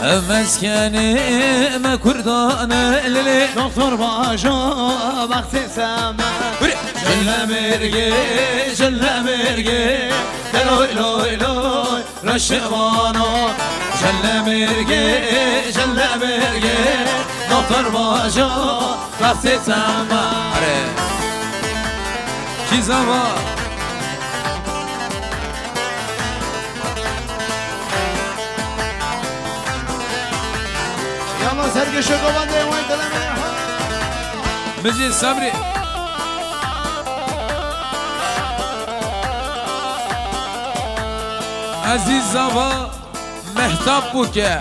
مسکنم کردان للی دکتر باشا وقتی سمه جل مرگه دلوی لوی لوی رشوانا جل مرگه دکتر باشا وقتی سمه کی زمان يلا سرق الشوكولاته وين تلميح مجید صبری عزیز زبا محتاب بو که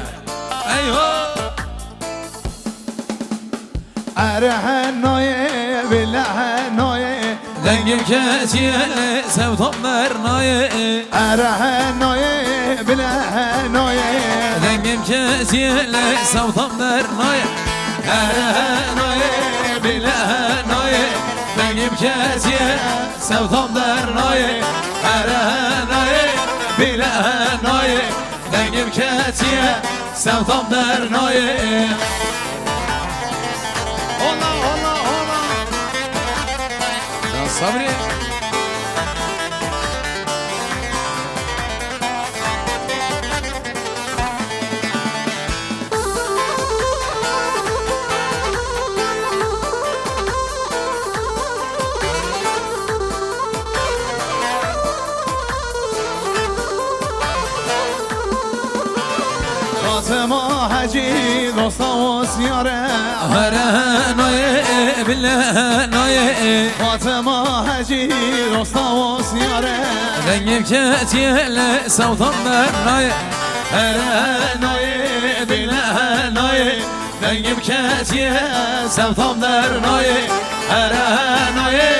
ایها ارهنايه بالهنايه دنگم کسیه سوتام درنایه ارهنايه بالهنايه دنگم کسیه سوتام درنایه ارهنایه بالهنایه دنگم کسیه سوتام درنایه ارهنایه بالهنایه دنگم کسیه سوتام درنایه الله يا صبري فاطمه حجي دوستا سياره هرانايه بالهنايه فاطمه حجي دوستا سياره دنگم کتیه سوتام درنایه هرانايه بالهنايه دنگم کتیه سوتام درنایه هرانايه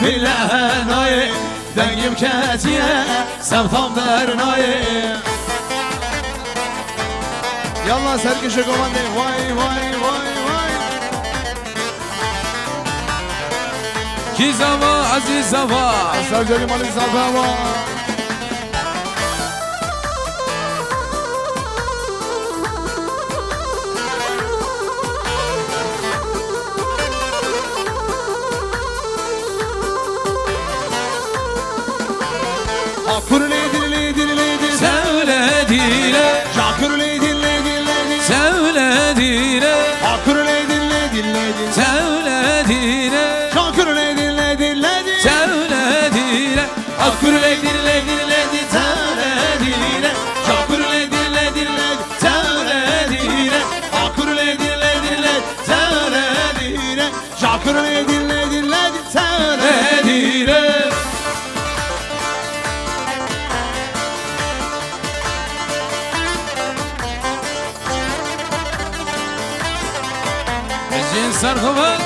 بالهنايه دنگم کتیه سوتام درنایه يلا سرق الشوكولاته واي واي واي واي کی زبا عزیز زبا سرجري مالك زبا Akur leydi leydi leydi Söylediyle Akur leydi leydi leydi Söylediyle Akur leydi leydi leydi Söylediyle Akur leydi leydi leydi Söylediyle Akkur leydir leydir leydir Söylediyle Akkur leydir leydir leydir Söylediyle Akur leydi leydi leydi Söylediyle Akur leydi leydi leydi Söylediyle Mecin sarkıma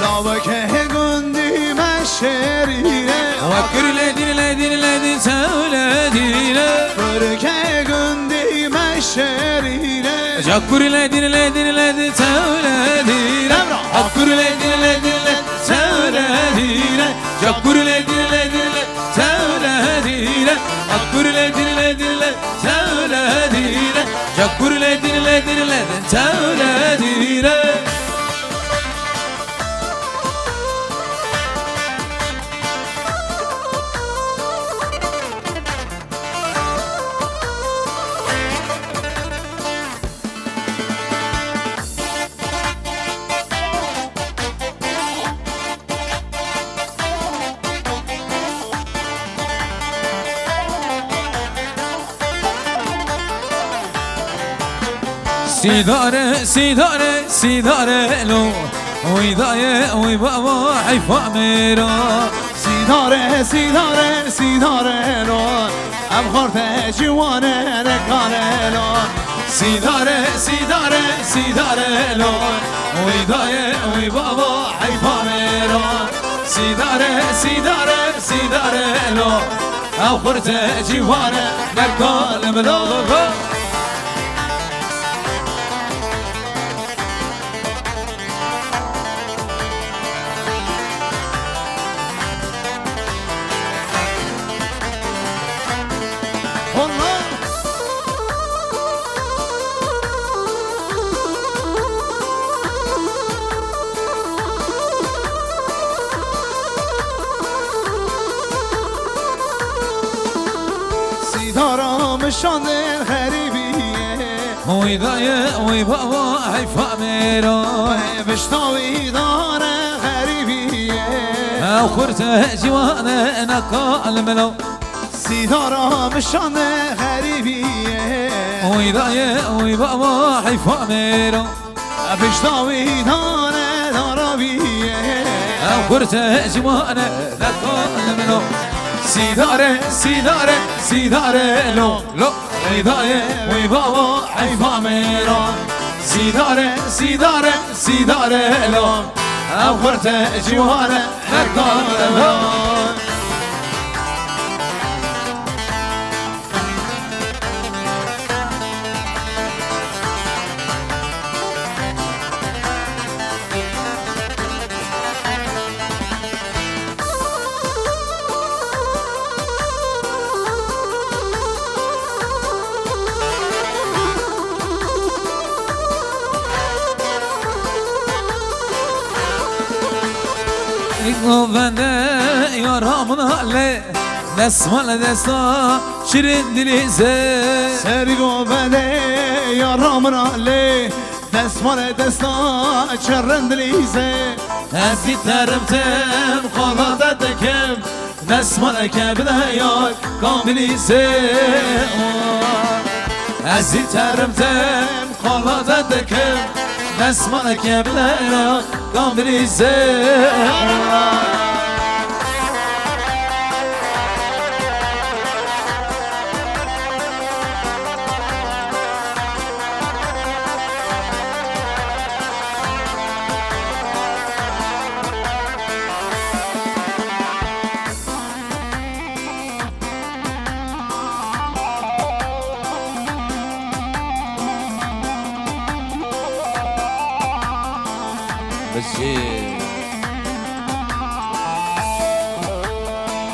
Lavake gündü meşerine Akkur leydir leydir leydir Söylediyle Fırke gündü meşerine Akkur leydir leydir leydir Söylediyle Akkur leydir leydir leydir Söylediyle Akkur leydir leydir leydir Söylediyle Akkur leydir leydir leydir Söylediyle Akkur leydir leydir leydir Söylediyle سيدارة سيدارة سيدارة لو ويضايق ويبقى حيفا ميرا سيداره سيداره سيداره لون ابخورت جوانه رکانه لون سيدارة سيدارة سيدارة لو ويضايق ويبقى حيفا ميرا سيدارة سيدارة سيدارة لو أخرت جوانه ركان ملوغو مشان غریبیه وی دایه وی بابا حیفا میران بشتاوی داره غریبیه او خورت جوانه نکال ملو سیدارا مشان غریبیه وی دایه وی بابا حیفا میران بشتاوی داره دارابیه او خورت جوانه نکال ملو سیداره سیداره سیداره لو لو وی دایه وی بابا حیفا میران سیداره سیداره سیداره لو او خورت جوانه نکال ملو بنده یارامون علی نسمال دستا شیرین دلیزه سرگو بده یارامون علی دستمال دستا چرند لیزه هزی ترمتم خالات دکم نسمال کبده یار کاملیزه هزی ترمتم خالات دکم نسمال کبده یار کاملیزه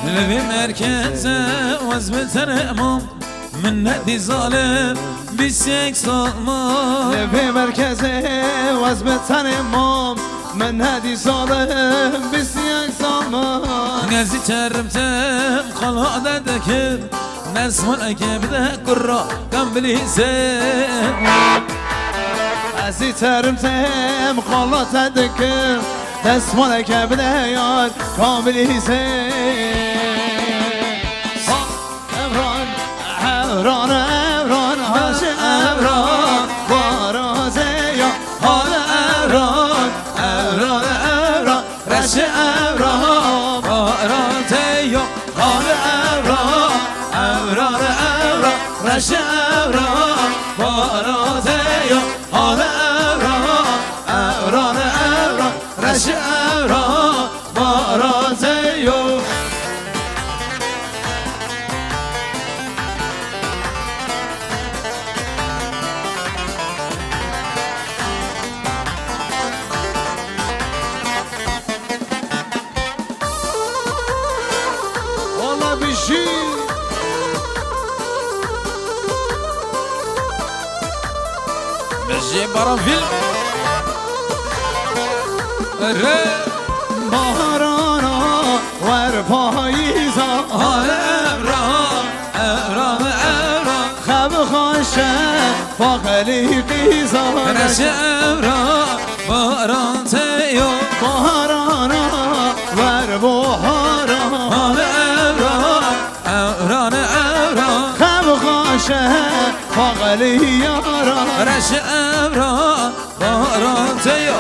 لبي مركزه وزن تنمم من ندي ظالم بسيك صالمام لبي مركزه وزن تنمم من هدي ظالم بسيك صالمام نزي ترمتم خلاده دكر نسمع كبده قرا كم بليزه ازی ترمتم خالات دکر دستمال کبده یار کاملیزه امران امران امران هاش امران بارازه یا حال امران امران امران رش امران بارانته یا حال امران امران امران رش امران بارانته یا حال امران رش امران بارازه یو والا بیشی بجي برافيل بارانا ور پاییزا امران امران امران خب خوشه فاقلی قیزا رش امران بارانته یا بارانا ور بحارا امران امران امران خب خوشه فاقلی یارا رش امران بارانته یا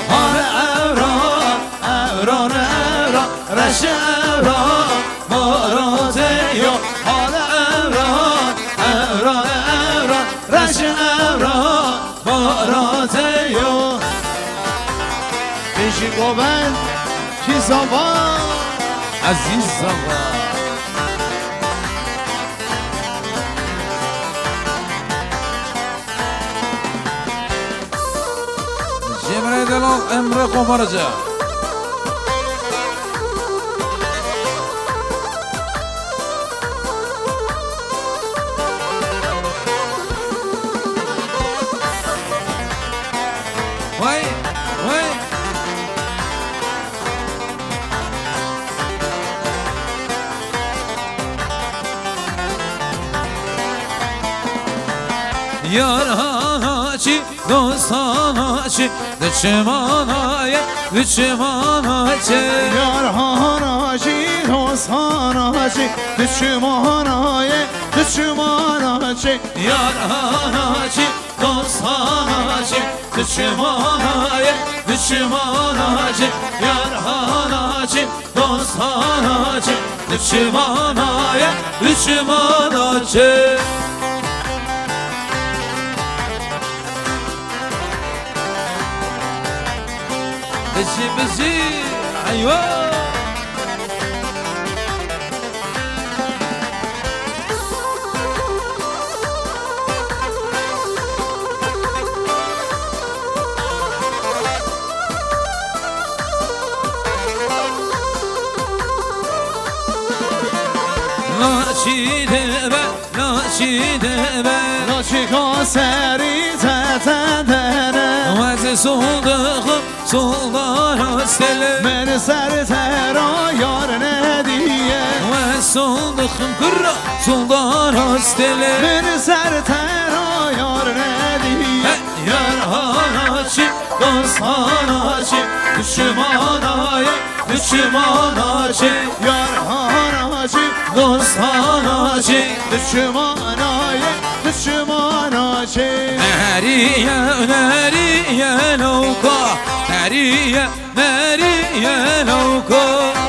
حال امران امران امران رش امران بارازه یا حال امران امران امران رش امران بارازه یا بیشی گوبن کی زبان عزیز زمان جمره دلال امر قمرجه وای وای Yar hanaçı dost hanaçı düşmanaya düşmanacı Yar hanaçı dost hanaçı düşmanaya düşmanacı Yar hanaçı dost hanaçı düşmanaya düşmanacı Yar hanaçı dost hanaçı düşmanaya düşmanacı بزي بزي أيوة ناشي دبا ناشي دبا ناشي كاسري تتدرى وز صدقم صدار استلم من سر ترا یار ندیه وز صدقم كرة صدار استلم من سر ترا یار ندیه Yar hanaçı dost hanaçı düşmanaya düşmanacı Yar hanaçı dost hanaçı düşmanaya düşmanacı Neriye neriye lauka Neriye neriye lauka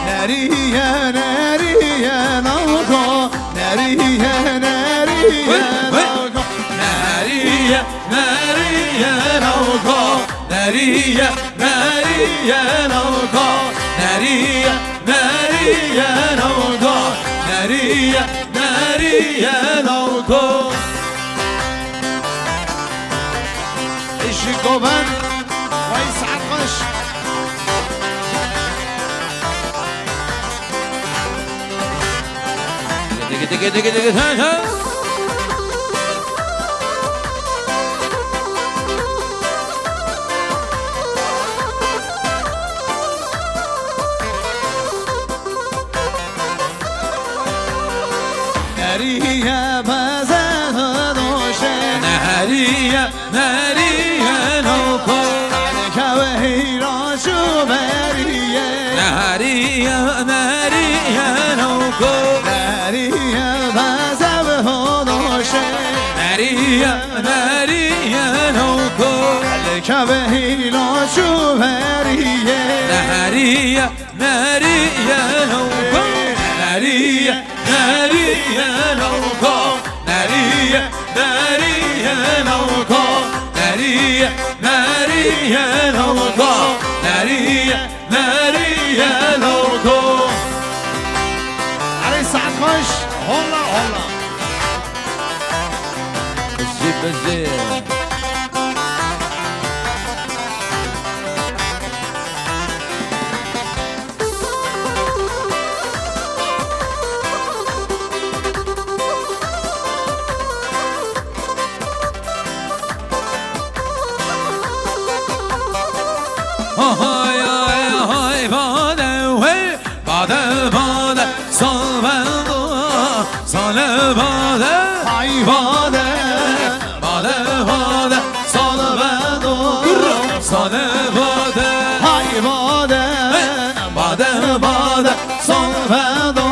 Neriye neriye nauka Neriye neriye nauka Neriye neriye lauka Neriye neriye lauka Neriye neriye lauka Neriye neriye lauka ايش قوبان ويسعد قش نريه بزن دوشه نهریه نهریه نوکو كوهي راشو بريه نهریه نهریه نوکو نريه بزن دوشه نهریه نهریه نوکو كوهي راشو بريه نهریه نهریه نوکو نهریه نهریه نوکو نهریه نهریه نوکو نهریه نهریه نوکو نهریه نهریه نوکو علي سعد خش هلا هلا بزي بزي Hay hay hay bade hey bade bade sal bende sal bade hay bade bade bade sal bende sal bade hay bade bade bade sal bende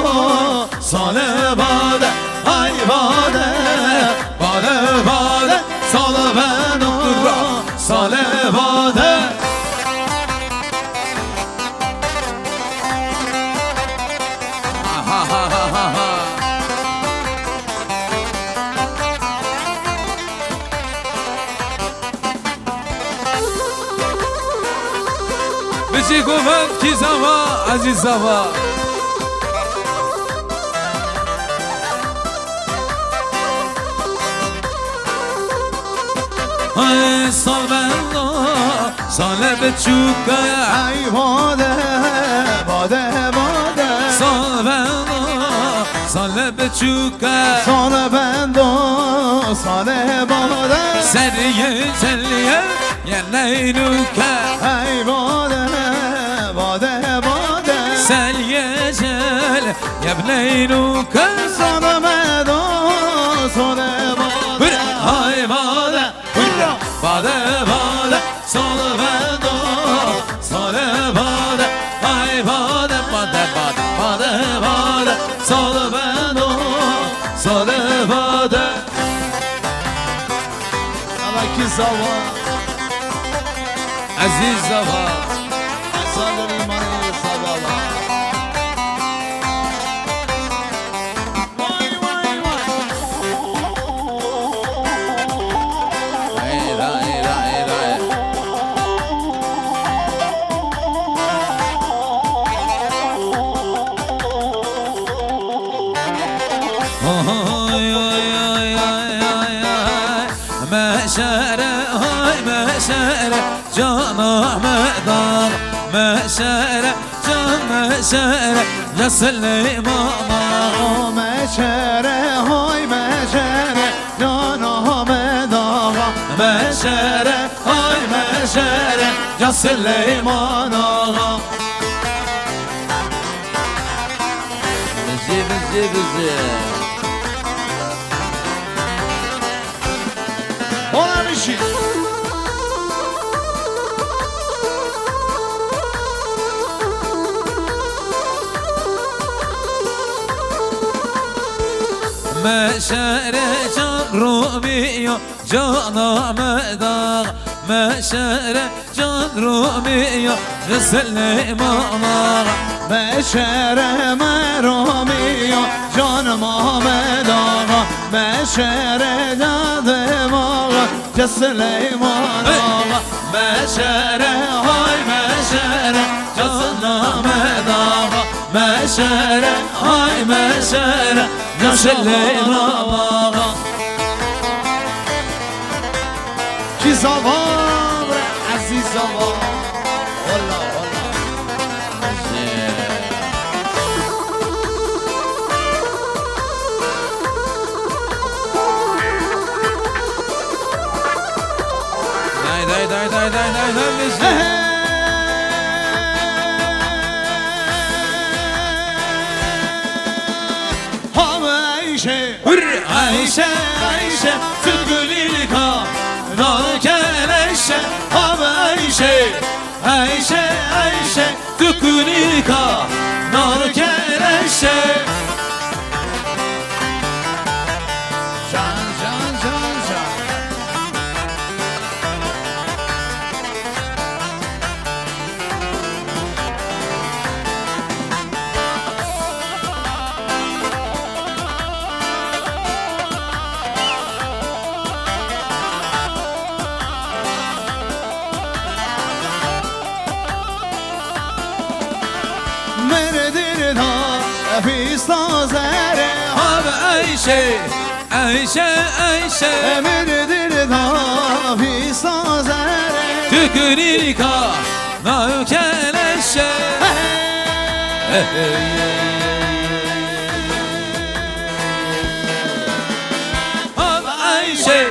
sal bade hay bade bade bade sal bende sal bade بچه گفت کی زوا عزیز زوا های سال بندا سال بچوکا hay bade bade bade سال بندا سال بچوکا sana bendo sana bade سریه سریه یه لیلوکا hay bade bade bade سریه سل یه لیلوکا sana bendo sana bade های Vaki zava Aziz zava Esadır imanı sabala Vay vay vay Hayra hayra hayra Oy oy oy oy oy oy Meşere hay meşere Can Ahmet Ağa Meşere can meşere Ya Süleyman Ağa Meşere hay meşere Can Ahmet Ağa Meşere hay meşere Ya Süleyman Ağa Bizi Ona bir şey Meşere can Rumiyo Can Ahmet Ağa Meşere can Rumiyo Ya Süleyman Ağa Meşere meramiyo Canım Ahmet Ağa Meşere cadım Ağa Ya Süleyman Ağa Meşere hay meşere Can Ahmet Ağa Meşere hay meşere Ya Süleyman Ağa Ki zavar aziz zavar Valla valla Day bizi Ayşe Ayşe Ayşe Tülgülika Narkeleşe Ayşe Ayşe Ayşe Tülgülika Narkeleşe Can can can can Meredir da Fistan zere Ayşe Ayşe Ayşe Meredir da Fistan zere Tülgülika Narkeleşe Ayşe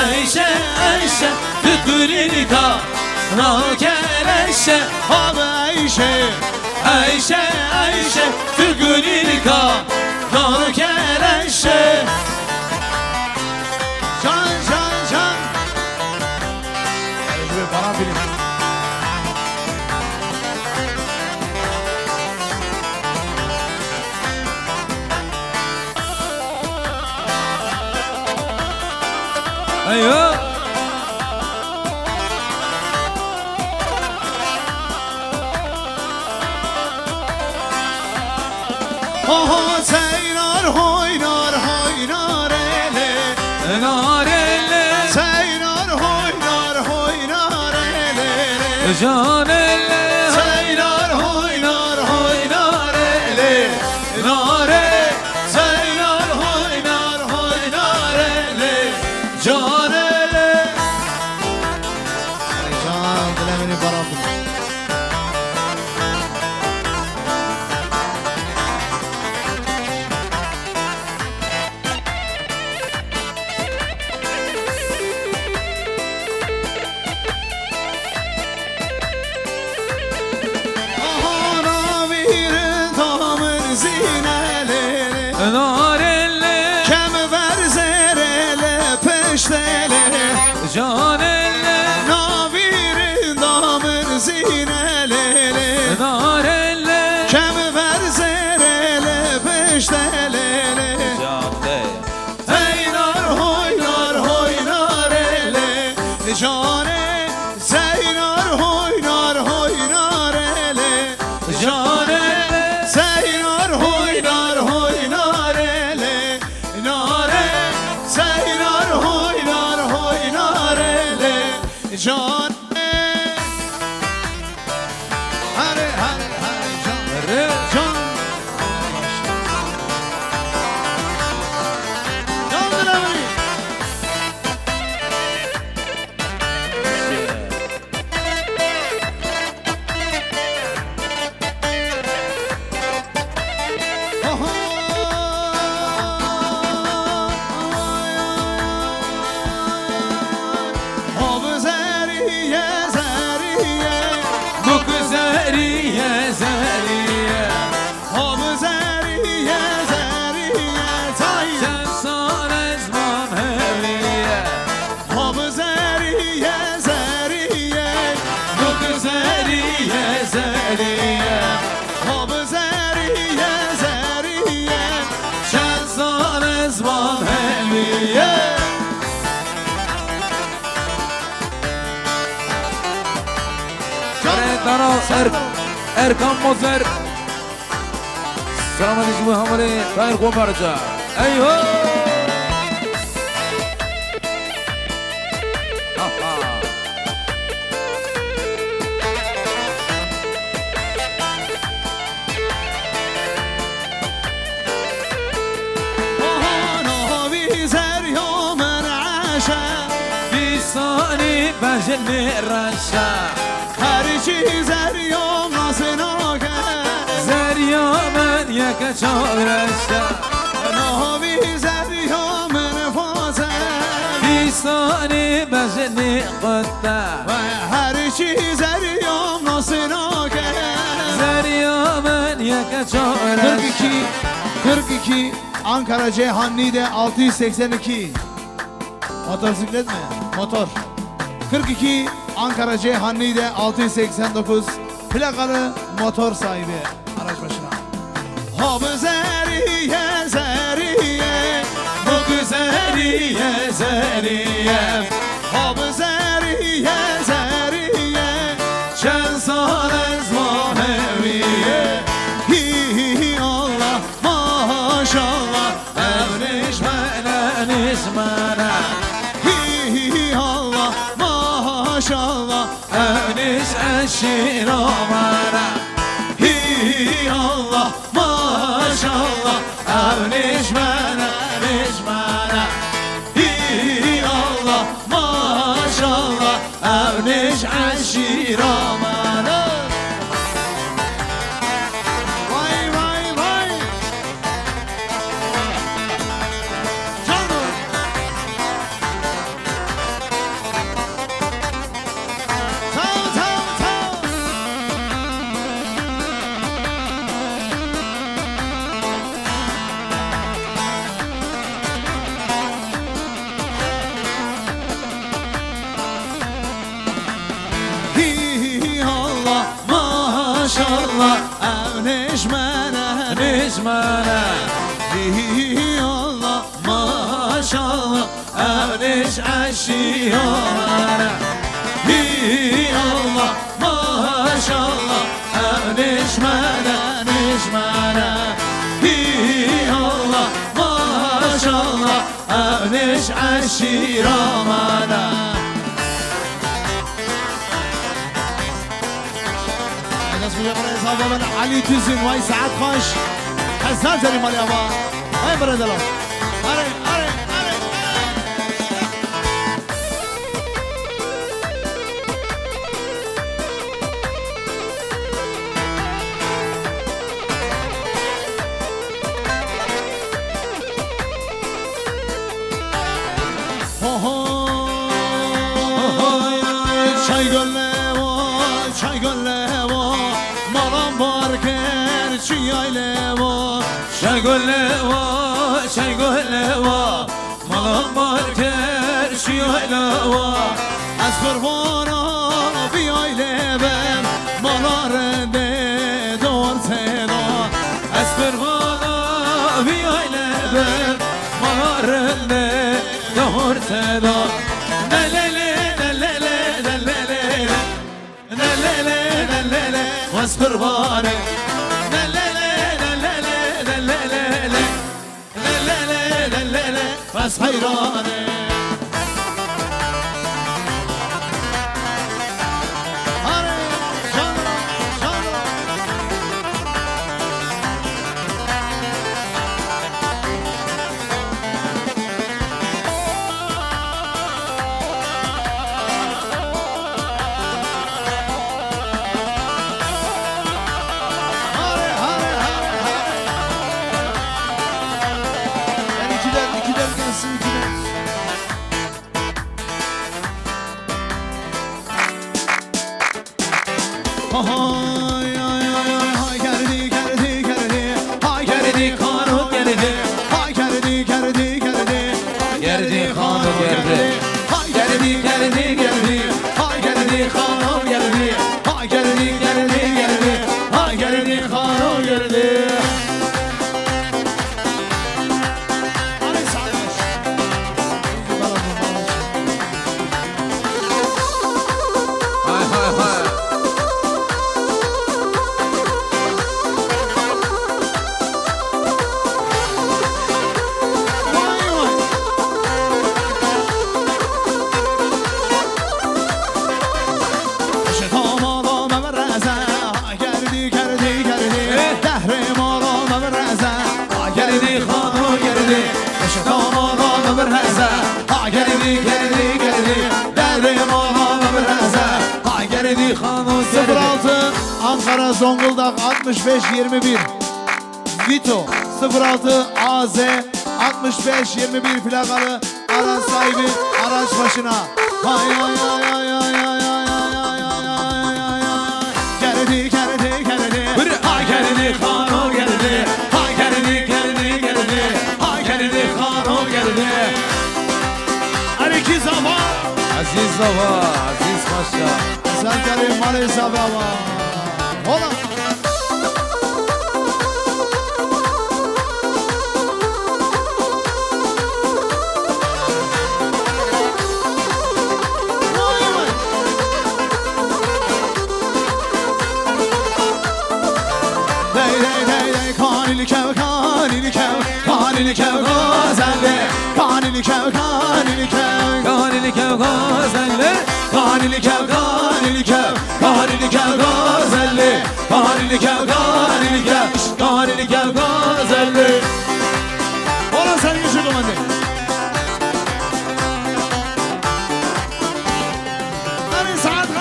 Ayşe Ayşe Tülgülika Narkeleşe Ayşe Ayşe Ayşe Tülgülika Narkeleşe Can can can Şöyle bana bilin Ayo Oho seynar hoynar hoynar ele Narelle Seynar hoynar hoynar ele Can elle Seynar hoynar hoynar ele Nare Seynar hoynar hoynar ele Can ele Can dilemini barabın Narelle Kember zerele peştele Can elle Navirin damır zinelele Narelle Kember zerele peştele Can de Eynar hoynar hoynar ele جانه سینار هوینار هوینار اله جانه سینار هوینار هوینار اله ناره سینار هوینار هوینار اله جانه هره هره هره جان اركان مزر السلام عليكم يا حمري طاير قوم برجع ايوه بجني الرشا هرشي زريوم ناصناك زريوم يك شوق رشا نهوي زريوم نفوسا بيصاني بجني قطة هرشي زريوم ناصناك زريوم يك شوق رشا 42 Ankara Ceyhanli'de 682 motosiklet mi? Motor 42 Ankara Ceyhanli'de 689 plakalı motor sahibi araç başına. Hop zeriye zeriye bu güzeriye zeriye hop zeriye zeriye çen sanız maheviye hi Allah maşallah evnişmene nişmene hi Allah maşallah evniş eşir omana hi Allah maşallah evniş mene nişmene hi Allah maşallah evniş eşir omana vay vay vay canım maşallah evneşmene neşmene hi Allah maşallah evneş eşiyana hi Allah maşallah evneşmene neşmene hi Allah maşallah evneş eşiramana من علي تزن واي ساعات خش حسان زري مال يابا هاي برد الله اري اري اري çay gölle malam barker çiyayle çay gölle malam barker çiyayle az kurbanı bir aile ben malarende doğar seda az kurbanı bir aile ben malarende doğar seda nelele بس قربانه لا لا لا لا لا لا لا لا لا لا لا لا لا بس حيرانه Ankara Zonguldak 65-21 Vito 06 AZ 65-21 plakalı araç sahibi araç başına. Hay hay hay hay hay hay hay hay hay. Geldi geldi geldi. Hay geldi kanun geldi. Hay geldi geldi geldi. Hay geldi kanun geldi. Aleyküm Zava. Aziz Zava, Aziz Paşa. Sen Karim Mali Zava. Hola. Ola sen geçir komandi. Hadi saat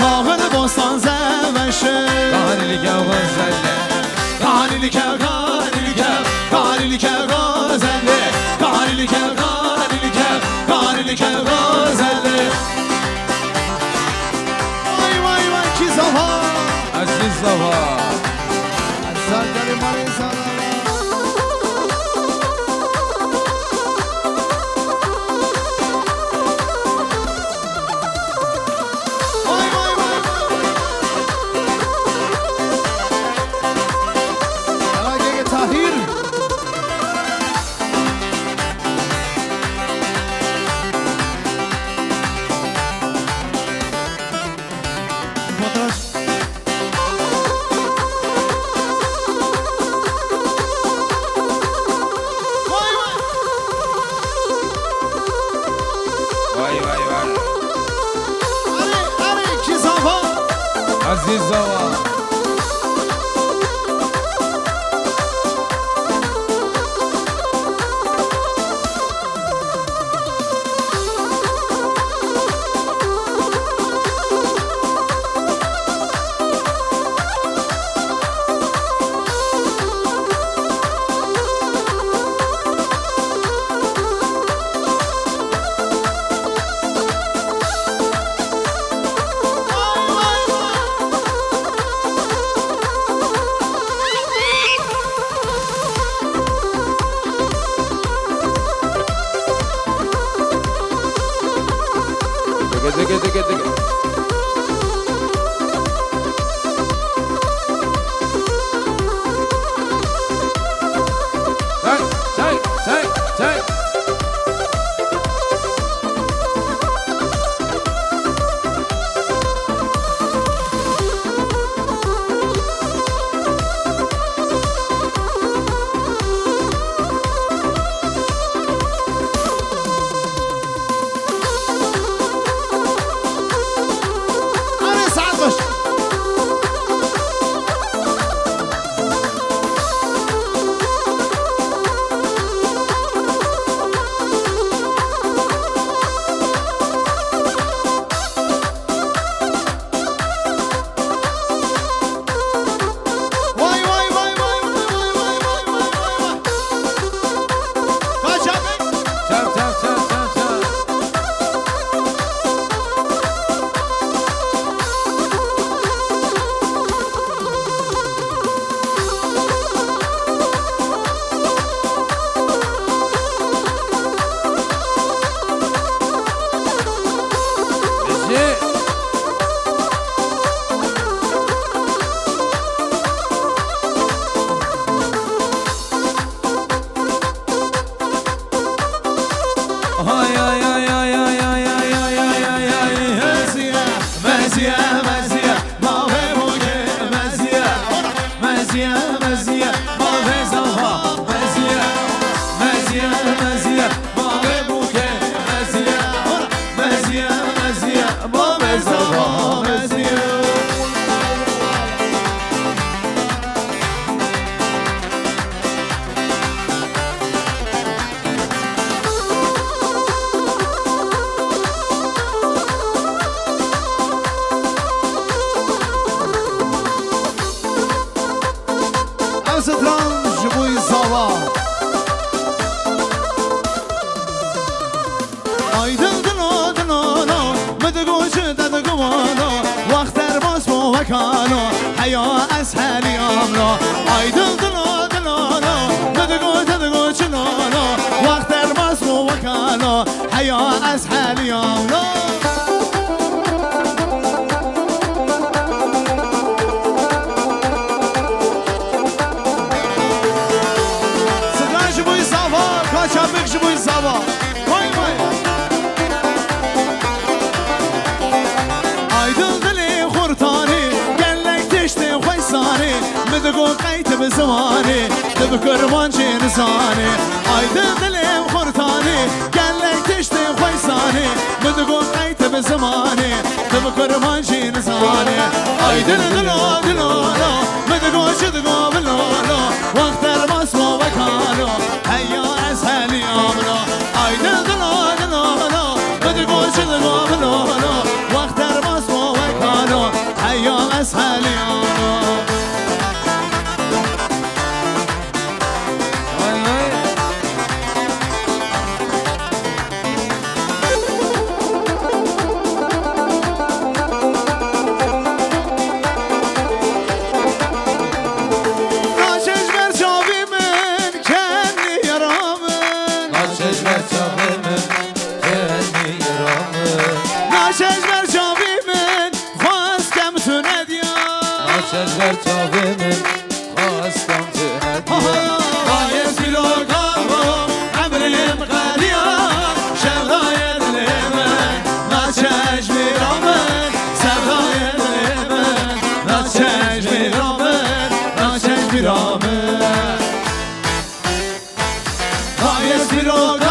Bağını bostan zemeşe Kanilike gözelle Kanilike kanilike Kanilike gözelle Kanilike kanilike Kanilike gözelle Vay vay vay ki Zava Aziz Zava Zagari Mari Zava Hayes bir o